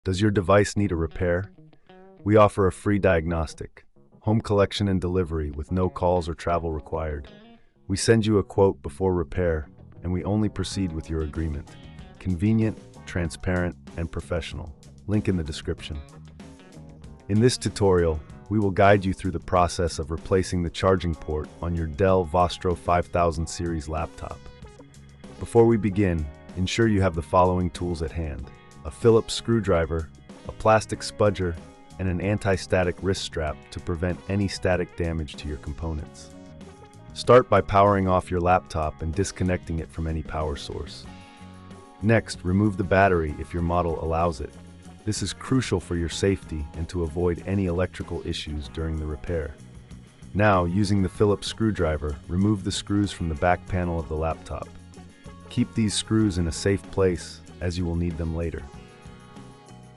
Does your device need a repair? We offer a free diagnostic, home collection and delivery with no calls or travel required. We send you a quote before repair, and we only proceed with your agreement. Convenient, transparent, and professional. Link in the description. In this tutorial, we will guide you through the process of replacing the charging port on your Dell Vostro 5000 series laptop. Before we begin, ensure you have the following tools at hand: a Phillips screwdriver, a plastic spudger, and an anti-static wrist strap to prevent any static damage to your components. Start by powering off your laptop and disconnecting it from any power source. Next, remove the battery if your model allows it. This is crucial for your safety and to avoid any electrical issues during the repair. Now, using the Phillips screwdriver, remove the screws from the back panel of the laptop. Keep these screws in a safe place, as you will need them later.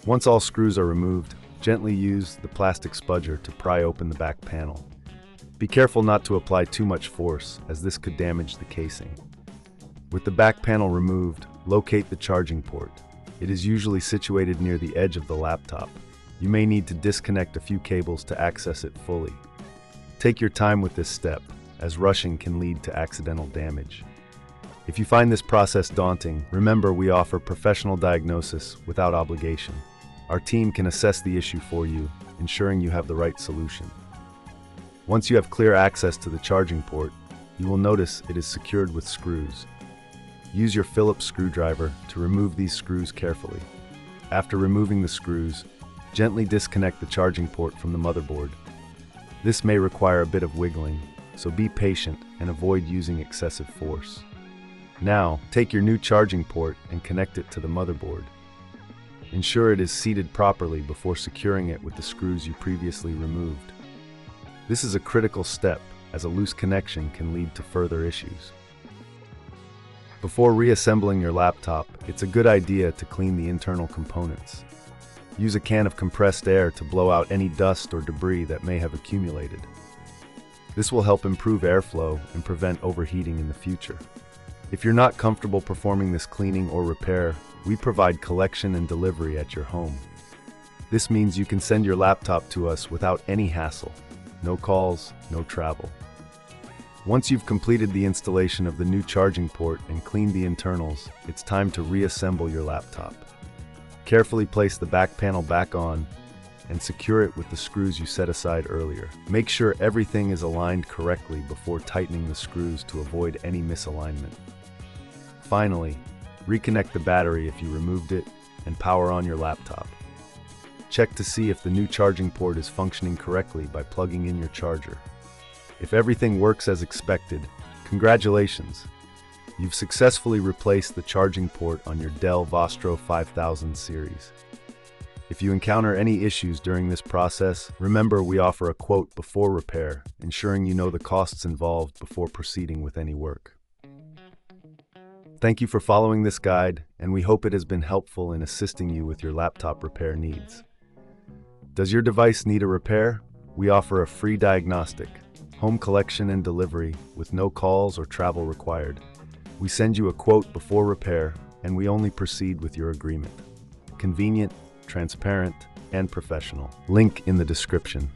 Once all screws are removed, gently use the plastic spudger to pry open the back panel. Be careful not to apply too much force, as this could damage the casing. With the back panel removed, locate the charging port. It is usually situated near the edge of the laptop. You may need to disconnect a few cables to access it fully. Take your time with this step, as rushing can lead to accidental damage. If you find this process daunting, remember we offer professional diagnosis without obligation. Our team can assess the issue for you, ensuring you have the right solution. Once you have clear access to the charging port, you will notice it is secured with screws. Use your Phillips screwdriver to remove these screws carefully. After removing the screws, gently disconnect the charging port from the motherboard. This may require a bit of wiggling, so be patient and avoid using excessive force. Now, take your new charging port and connect it to the motherboard. Ensure it is seated properly before securing it with the screws you previously removed. This is a critical step, as a loose connection can lead to further issues. Before reassembling your laptop, it's a good idea to clean the internal components. Use a can of compressed air to blow out any dust or debris that may have accumulated. This will help improve airflow and prevent overheating in the future. If you're not comfortable performing this cleaning or repair, we provide collection and delivery at your home. This means you can send your laptop to us without any hassle. No calls, no travel. Once you've completed the installation of the new charging port and cleaned the internals, it's time to reassemble your laptop. Carefully place the back panel back on and secure it with the screws you set aside earlier. Make sure everything is aligned correctly before tightening the screws to avoid any misalignment. Finally, reconnect the battery if you removed it and power on your laptop. Check to see if the new charging port is functioning correctly by plugging in your charger. If everything works as expected, congratulations! You've successfully replaced the charging port on your Dell Vostro 5000 series. If you encounter any issues during this process, remember we offer a quote before repair, ensuring you know the costs involved before proceeding with any work. Thank you for following this guide, and we hope it has been helpful in assisting you with your laptop repair needs. Does your device need a repair? We offer a free diagnostic, home collection and delivery with no calls or travel required. We send you a quote before repair, and we only proceed with your agreement. Convenient, transparent, and professional. Link in the description.